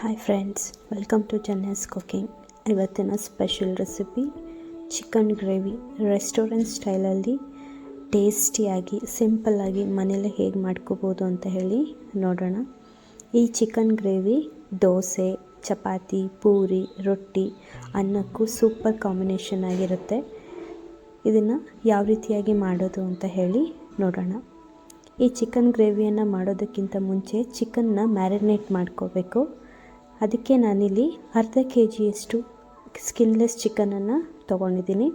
Hi friends, welcome to Janna's cooking. ಇವತ್ತಿನ special recipe chicken gravy. Restaurant ಸ್ಟೈಲಲ್ಲಿ ಟೇಸ್ಟಿಯಾಗಿ ಸಿಂಪಲ್ಲಾಗಿ ಮನೇಲಿ ಹೇಗೆ ಮಾಡ್ಕೋಬೋದು ಅಂತ ಹೇಳಿ ನೋಡೋಣ. ಈ ಚಿಕನ್ ಗ್ರೇವಿ ದೋಸೆ, ಚಪಾತಿ, ಪೂರಿ, ರೊಟ್ಟಿ, ಅನ್ನಕ್ಕೂ ಸೂಪರ್ ಕಾಂಬಿನೇಷನ್ ಆಗಿರುತ್ತೆ. ಇದನ್ನು ಯಾವ ರೀತಿಯಾಗಿ ಮಾಡೋದು ಅಂತ ಹೇಳಿ ನೋಡೋಣ. ಈ ಚಿಕನ್ ಗ್ರೇವಿಯನ್ನು ಮಾಡೋದಕ್ಕಿಂತ ಮುಂಚೆ ಚಿಕನ್ನ ಮ್ಯಾರಿನೇಟ್ ಮಾಡ್ಕೋಬೇಕು. ಅದಕ್ಕೆ ನಾನಿಲ್ಲಿ ಅರ್ಧ KGಯಷ್ಟು ಸ್ಕಿನ್ಲೆಸ್ ಚಿಕನನ್ನು ತೊಗೊಂಡಿದ್ದೀನಿ.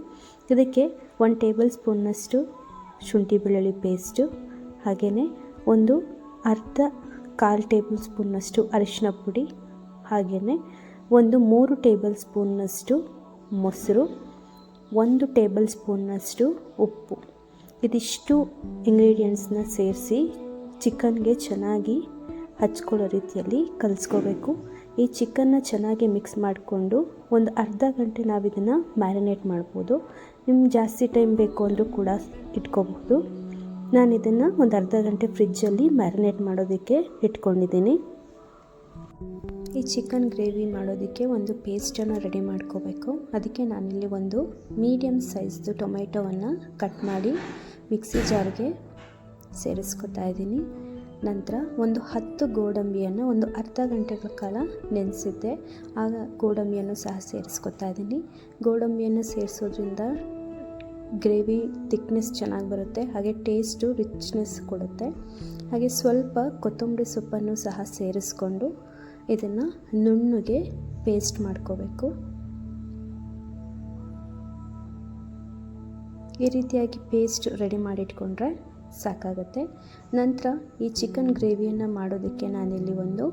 ಇದಕ್ಕೆ 1 ಟೇಬಲ್ ಸ್ಪೂನ್ನಷ್ಟು ಶುಂಠಿ ಬೆಳ್ಳುಳ್ಳಿ ಪೇಸ್ಟು, ಹಾಗೆಯೇ ಕಾಲು ಟೇಬಲ್ ಸ್ಪೂನ್ನಷ್ಟು ಅರಿಶಿನ ಪುಡಿ, ಹಾಗೆಯೇ 3 ಟೇಬಲ್ ಸ್ಪೂನ್ನಷ್ಟು ಮೊಸರು, 1 ಟೇಬಲ್ ಸ್ಪೂನ್ನಷ್ಟು ಉಪ್ಪು. ಇದಿಷ್ಟು ಇಂಗ್ರೀಡಿಯೆಂಟ್ಸ್ನ ಸೇರಿಸಿ ಚಿಕನ್ಗೆ ಚೆನ್ನಾಗಿ ಹಚ್ಕೊಳ್ಳೋ ರೀತಿಯಲ್ಲಿ ಕಲಿಸ್ಕೋಬೇಕು. ಈ ಚಿಕನ್ನ ಚೆನ್ನಾಗಿ ಮಿಕ್ಸ್ ಮಾಡಿಕೊಂಡು ಒಂದು ಅರ್ಧ ಗಂಟೆ ನಾವು ಇದನ್ನು ಮ್ಯಾರಿನೇಟ್ ಮಾಡ್ಬೋದು. ನಿಮ್ಗೆ ಜಾಸ್ತಿ ಟೈಮ್ ಬೇಕು ಅಂದರೂ ಕೂಡ ಇಟ್ಕೋಬಹುದು. ನಾನು ಇದನ್ನು ಒಂದು ಅರ್ಧ ಗಂಟೆ ಫ್ರಿಜ್ಜಲ್ಲಿ ಮ್ಯಾರಿನೇಟ್ ಮಾಡೋದಕ್ಕೆ ಇಟ್ಕೊಂಡಿದ್ದೀನಿ. ಈ ಚಿಕನ್ ಗ್ರೇವಿ ಮಾಡೋದಕ್ಕೆ ಒಂದು ಪೇಸ್ಟನ್ನು ರೆಡಿ ಮಾಡ್ಕೋಬೇಕು. ಅದಕ್ಕೆ ನಾನಿಲ್ಲಿ ಒಂದು ಮೀಡಿಯಮ್ ಸೈಜ್ದು ಟೊಮೆಟೊವನ್ನು ಕಟ್ ಮಾಡಿ ಮಿಕ್ಸಿ ಜಾರ್ಗೆ ಸೇರಿಸ್ಕೊತಾ ಇದ್ದೀನಿ. ನಂತರ 10 ಗೋಡಂಬಿಯನ್ನು ಒಂದು ಅರ್ಧ ಗಂಟೆಗಳ ಕಾಲ ನೆನೆಸಿದ್ದೆ. ಆಗ ಗೋಡಂಬಿಯನ್ನು ಸಹ ಸೇರಿಸ್ಕೊತಾ ಇದ್ದೀನಿ. ಗೋಡಂಬಿಯನ್ನು ಸೇರಿಸೋದ್ರಿಂದ ಗ್ರೇವಿ ಥಿಕ್ನೆಸ್ ಚೆನ್ನಾಗಿ ಬರುತ್ತೆ, ಹಾಗೆ ಟೇಸ್ಟು ರಿಚ್ನೆಸ್ ಕೊಡುತ್ತೆ. ಹಾಗೆ ಸ್ವಲ್ಪ ಕೊತ್ತಂಬರಿ ಸೊಪ್ಪನ್ನು ಸಹ ಸೇರಿಸ್ಕೊಂಡು ಇದನ್ನು ನುಣ್ಣಗೆ ಪೇಸ್ಟ್ ಮಾಡ್ಕೋಬೇಕು. ಈ ರೀತಿಯಾಗಿ ಪೇಸ್ಟ್ ರೆಡಿ ಮಾಡಿಟ್ಕೊಂಡ್ರೆ ಸಾಕಾಗುತ್ತೆ. ನಂತರ ಈ ಚಿಕನ್ ಗ್ರೇವಿಯನ್ನು ಮಾಡೋದಕ್ಕೆ ನಾನಿಲ್ಲಿ ಒಂದು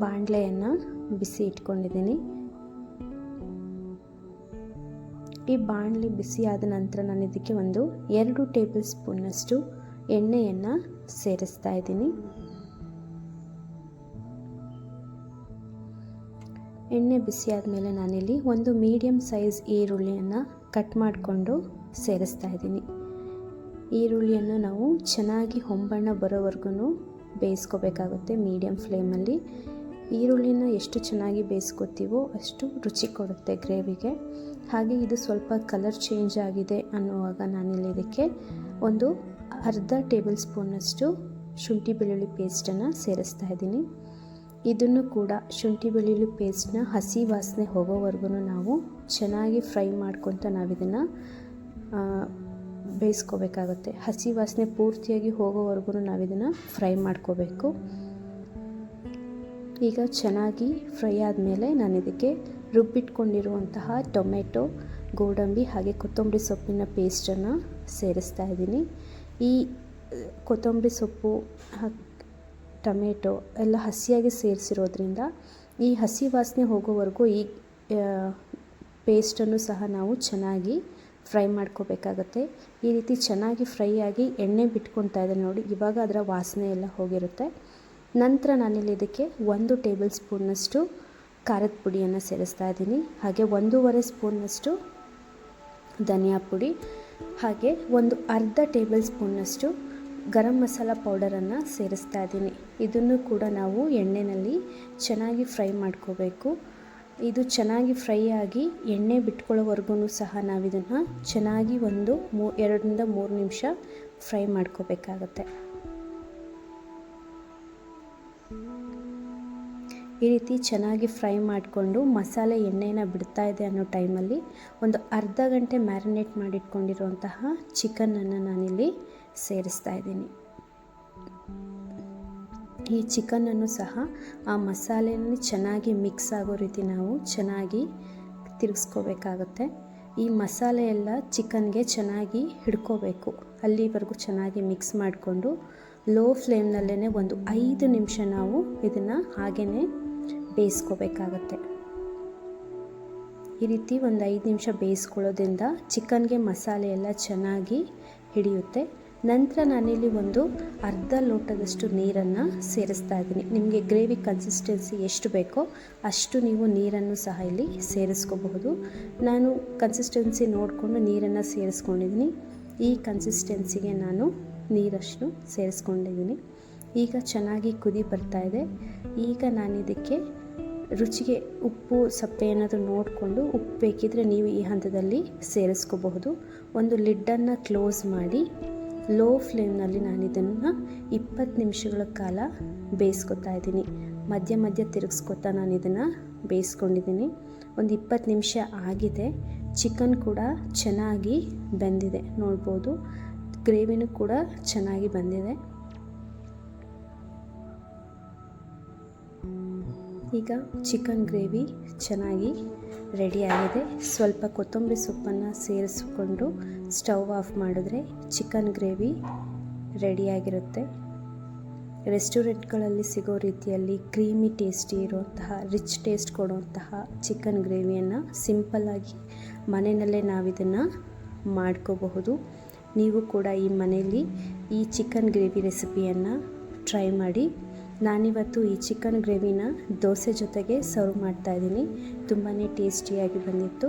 ಬಾಣಲೆಯನ್ನು ಬಿಸಿ ಇಟ್ಕೊಂಡಿದ್ದೀನಿ. ಈ ಬಾಣಲೆ ಬಿಸಿ ಆದ ನಂತರ ನಾನು ಇದಕ್ಕೆ 2 ಟೇಬಲ್ ಸ್ಪೂನ್ನಷ್ಟು ಎಣ್ಣೆಯನ್ನು ಸೇರಿಸ್ತಾ ಇದ್ದೀನಿ. ಎಣ್ಣೆ ಬಿಸಿ ಆದಮೇಲೆ ನಾನಿಲ್ಲಿ ಒಂದು ಮೀಡಿಯಮ್ ಸೈಜ್ ಈರುಳ್ಳಿಯನ್ನು ಕಟ್ ಮಾಡಿಕೊಂಡು ಸೇರಿಸ್ತಾ ಇದ್ದೀನಿ. ಈರುಳ್ಳಿಯನ್ನು ನಾವು ಚೆನ್ನಾಗಿ ಹೊಂಬಣ್ಣ ಬರೋವರೆಗೂ ಬೇಯಿಸ್ಕೋಬೇಕಾಗುತ್ತೆ ಮೀಡಿಯಮ್ ಫ್ಲೇಮಲ್ಲಿ. ಈರುಳ್ಳಿನ ಎಷ್ಟು ಚೆನ್ನಾಗಿ ಬೇಯಿಸ್ಕೋತೀವೋ ಅಷ್ಟು ರುಚಿ ಕೊಡುತ್ತೆ ಗ್ರೇವಿಗೆ. ಹಾಗೆ ಇದು ಸ್ವಲ್ಪ ಕಲರ್ ಚೇಂಜ್ ಆಗಿದೆ ಅನ್ನುವಾಗ ನಾನಿಲ್ಲಿ ಇದಕ್ಕೆ ಒಂದು ಅರ್ಧ ಟೇಬಲ್ ಸ್ಪೂನ್ನಷ್ಟು ಶುಂಠಿ ಬೆಳ್ಳುಳ್ಳಿ ಪೇಸ್ಟನ್ನು ಸೇರಿಸ್ತಾ ಇದ್ದೀನಿ. ಇದನ್ನು ಕೂಡ ಶುಂಠಿ ಬೆಳ್ಳುಳ್ಳಿ ಪೇಸ್ಟ್ನ ಹಸಿ ವಾಸನೆ ಹೋಗೋವರೆಗೂ ನಾವು ಚೆನ್ನಾಗಿ ಫ್ರೈ ಮಾಡ್ಕೊತ ನಾವಿದನ್ನು ಬೇಯಿಸ್ಕೋಬೇಕಾಗುತ್ತೆ. ಹಸಿ ವಾಸನೆ ಪೂರ್ತಿಯಾಗಿ ಹೋಗೋವರೆಗೂ ನಾವಿದನ್ನು ಫ್ರೈ ಮಾಡ್ಕೋಬೇಕು. ಈಗ ಚೆನ್ನಾಗಿ ಫ್ರೈ ಆದಮೇಲೆ ನಾನು ಇದಕ್ಕೆ ರುಬ್ಬಿಟ್ಕೊಂಡಿರುವಂತಹ ಟೊಮೆಟೊ, ಗೋಡಂಬಿ ಹಾಗೆ ಕೊತ್ತಂಬರಿ ಸೊಪ್ಪಿನ ಪೇಸ್ಟನ್ನು ಸೇರಿಸ್ತಾ ಇದ್ದೀನಿ. ಈ ಕೊತ್ತಂಬರಿ ಸೊಪ್ಪು, ಟೊಮೆಟೊ ಎಲ್ಲ ಹಸಿಯಾಗಿ ಸೇರಿಸಿರೋದ್ರಿಂದ ಈ ಹಸಿ ವಾಸನೆ ಹೋಗೋವರೆಗೂ ಈ ಪೇಸ್ಟನ್ನು ಸಹ ನಾವು ಚೆನ್ನಾಗಿ ಫ್ರೈ ಮಾಡ್ಕೋಬೇಕಾಗತ್ತೆ. ಈ ರೀತಿ ಚೆನ್ನಾಗಿ ಫ್ರೈ ಆಗಿ ಎಣ್ಣೆ ಬಿಟ್ಕೊತಾ ಇದೆ ನೋಡಿ, ಇವಾಗ ಅದರ ವಾಸನೆ ಎಲ್ಲ ಹೋಗಿರುತ್ತೆ. ನಂತರ ನಾನಿಲ್ಲಿ ಇದಕ್ಕೆ 1 ಟೇಬಲ್ ಸ್ಪೂನ್ನಷ್ಟು ಖಾರದ ಪುಡಿಯನ್ನು ಸೇರಿಸ್ತಾ ಇದ್ದೀನಿ. ಹಾಗೆ 1.5 ಸ್ಪೂನ್ನಷ್ಟು ಧನಿಯಾ ಪುಡಿ, ಹಾಗೆ ಅರ್ಧ ಟೇಬಲ್ ಸ್ಪೂನ್ನಷ್ಟು ಗರಂ ಮಸಾಲ ಪೌಡರನ್ನು ಸೇರಿಸ್ತಾ ಇದ್ದೀನಿ. ಇದನ್ನು ಕೂಡ ನಾವು ಎಣ್ಣೆಯಲ್ಲಿ ಚೆನ್ನಾಗಿ ಫ್ರೈ ಮಾಡ್ಕೋಬೇಕು. ಇದು ಚೆನ್ನಾಗಿ ಫ್ರೈ ಆಗಿ ಎಣ್ಣೆ ಬಿಟ್ಕೊಳ್ಳೋವರೆಗೂ ಸಹ ನಾವಿದನ್ನು ಚೆನ್ನಾಗಿ 2 ರಿಂದ 3 ನಿಮಿಷ ಫ್ರೈ ಮಾಡ್ಕೋಬೇಕಾಗತ್ತೆ. ಈ ರೀತಿ ಚೆನ್ನಾಗಿ ಫ್ರೈ ಮಾಡಿಕೊಂಡು ಮಸಾಲೆ ಎಣ್ಣೆನ ಬಿಡ್ತಾ ಇದೆ ಅನ್ನೋ ಟೈಮಲ್ಲಿ ಒಂದು ಅರ್ಧ ಗಂಟೆ ಮ್ಯಾರಿನೇಟ್ ಮಾಡಿಟ್ಕೊಂಡಿರುವಂತಹ ಚಿಕನನ್ನು ನಾನಿಲ್ಲಿ ಸೇರಿಸ್ತಾ ಇದ್ದೀನಿ. ಈ ಚಿಕನನ್ನು ಸಹ ಆ ಮಸಾಲೆಯಲ್ಲಿ ಚೆನ್ನಾಗಿ ಮಿಕ್ಸ್ ಆಗೋ ರೀತಿ ನಾವು ಚೆನ್ನಾಗಿ ತಿರುಗಿಸ್ಕೋಬೇಕಾಗತ್ತೆ. ಈ ಮಸಾಲೆ ಎಲ್ಲ ಚಿಕನ್ಗೆ ಚೆನ್ನಾಗಿ ಹಿಡ್ಕೋಬೇಕು. ಅಲ್ಲಿವರೆಗೂ ಚೆನ್ನಾಗಿ ಮಿಕ್ಸ್ ಮಾಡಿಕೊಂಡು ಲೋ ಫ್ಲೇಮ್ನಲ್ಲೇ ಒಂದು 5 ನಿಮಿಷ ನಾವು ಇದನ್ನು ಹಾಗೇ ಬೇಯಿಸ್ಕೋಬೇಕಾಗತ್ತೆ. ಈ ರೀತಿ ಒಂದು 5 ನಿಮಿಷ ಬೇಯಿಸ್ಕೊಳ್ಳೋದ್ರಿಂದ ಚಿಕನ್ಗೆ ಮಸಾಲೆ ಎಲ್ಲ ಚೆನ್ನಾಗಿ ಹಿಡಿಯುತ್ತೆ. ನಂತರ ನಾನಿಲ್ಲಿ ಅರ್ಧ ಲೋಟದಷ್ಟು ನೀರನ್ನು ಸೇರಿಸ್ತಾ ಇದ್ದೀನಿ. ನಿಮಗೆ ಗ್ರೇವಿ ಕನ್ಸಿಸ್ಟೆನ್ಸಿ ಎಷ್ಟು ಬೇಕೋ ಅಷ್ಟು ನೀವು ನೀರನ್ನು ಸಹ ಇಲ್ಲಿ ಸೇರಿಸ್ಕೋಬಹುದು. ನಾನು ಕನ್ಸಿಸ್ಟೆನ್ಸಿ ನೋಡಿಕೊಂಡು ನೀರನ್ನು ಸೇರಿಸ್ಕೊಂಡಿದ್ದೀನಿ. ಈ ಕನ್ಸಿಸ್ಟೆನ್ಸಿಗೆ ನಾನು ನೀರಷ್ಟು ಸೇರಿಸ್ಕೊಂಡಿದ್ದೀನಿ. ಈಗ ಚೆನ್ನಾಗಿ ಕುದಿ ಬರ್ತಾ ಇದೆ. ಈಗ ನಾನು ಇದಕ್ಕೆ ರುಚಿಗೆ ಉಪ್ಪು ಸಪ್ಪೆ ಏನಾದರೂ ನೋಡಿಕೊಂಡು ಉಪ್ಪು ಬೇಕಿದ್ರೆ ನೀವು ಈ ಹಂತದಲ್ಲಿ ಸೇರಿಸ್ಕೋಬಹುದು. ಒಂದು ಲಿಡ್ಡನ್ನು ಕ್ಲೋಸ್ ಮಾಡಿ ಲೋ ಫ್ಲೇಮ್ನಲ್ಲಿ ನಾನು ಇದನ್ನು 20 ನಿಮಿಷಗಳ ಕಾಲ ಬೇಯಿಸ್ಕೊತಾ ಇದ್ದೀನಿ. ಮಧ್ಯ ಮಧ್ಯ ತಿರುಗಿಸ್ಕೊತಾ ನಾನು ಇದನ್ನು ಬೇಯಿಸ್ಕೊಂಡಿದ್ದೀನಿ. ಒಂದು 20 ನಿಮಿಷ ಆಗಿದೆ. ಚಿಕನ್ ಕೂಡ ಚೆನ್ನಾಗಿ ಬೆಂದಿದೆ ನೋಡ್ಬೋದು. ಗ್ರೇವಿನೂ ಕೂಡ ಚೆನ್ನಾಗಿ ಬಂದಿದೆ. ಈಗ ಚಿಕನ್ ಗ್ರೇವಿ ಚೆನ್ನಾಗಿ ರೆಡಿಯಾಗಿದೆ. ಸ್ವಲ್ಪ ಕೊತ್ತಂಬರಿ ಸೊಪ್ಪನ್ನು ಸೇರಿಸ್ಕೊಂಡು ಸ್ಟವ್ ಆಫ್ ಮಾಡಿದ್ರೆ ಚಿಕನ್ ಗ್ರೇವಿ ರೆಡಿಯಾಗಿರುತ್ತೆ. ರೆಸ್ಟೋರೆಂಟ್ಗಳಲ್ಲಿ ಸಿಗೋ ರೀತಿಯಲ್ಲಿ ಕ್ರೀಮಿ ಟೇಸ್ಟಿ ಇರುವಂತಹ ರಿಚ್ ಟೇಸ್ಟ್ ಕೊಡುವಂತಹ ಚಿಕನ್ ಗ್ರೇವಿಯನ್ನು ಸಿಂಪಲ್ಲಾಗಿ ಮನೆಯಲ್ಲೇ ನಾವಿದನ್ನು ಮಾಡ್ಕೋಬಹುದು. ನೀವು ಕೂಡ ಈ ಮನೆಯಲ್ಲಿ ಈ ಚಿಕನ್ ಗ್ರೇವಿ ರೆಸಿಪಿಯನ್ನು ಟ್ರೈ ಮಾಡಿ. ನಾನಿವತ್ತು ಈ ಚಿಕನ್ ಗ್ರೇವಿನ ದೋಸೆ ಜೊತೆಗೆ ಸರ್ವ್ ಮಾಡ್ತಾಯಿದ್ದೀನಿ. ತುಂಬಾ ಟೇಸ್ಟಿಯಾಗಿ ಬಂದಿತ್ತು.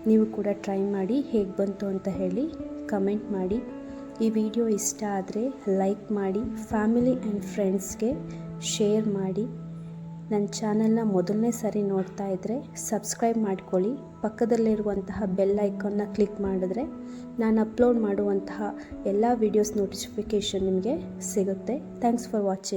ನೀವು ಕೂಡ ಟ್ರೈ ಮಾಡಿ ಹೇಗೆ ಬಂತು ಅಂತ ಹೇಳಿ ಕಮೆಂಟ್ ಮಾಡಿ. ಈ ವಿಡಿಯೋ ಇಷ್ಟ ಆದರೆ ಲೈಕ್ ಮಾಡಿ, ಫ್ಯಾಮಿಲಿ ಆ್ಯಂಡ್ ಫ್ರೆಂಡ್ಸ್ಗೆ ಶೇರ್ ಮಾಡಿ. ನನ್ನ ಚಾನಲ್ನ ಮೊದಲನೇ ಸಾರಿ ನೋಡ್ತಾ ಇದ್ದರೆ ಸಬ್ಸ್ಕ್ರೈಬ್ ಮಾಡ್ಕೊಳ್ಳಿ. ಪಕ್ಕದಲ್ಲಿರುವಂತಹ ಬೆಲ್ ಐಕಾನ್ನ ಕ್ಲಿಕ್ ಮಾಡಿದ್ರೆ ನಾನು ಅಪ್ಲೋಡ್ ಮಾಡುವಂತಹ ಎಲ್ಲ ವೀಡಿಯೋಸ್ ನೋಟಿಫಿಕೇಷನ್ ನಿಮಗೆ ಸಿಗುತ್ತೆ. Thanks for watching.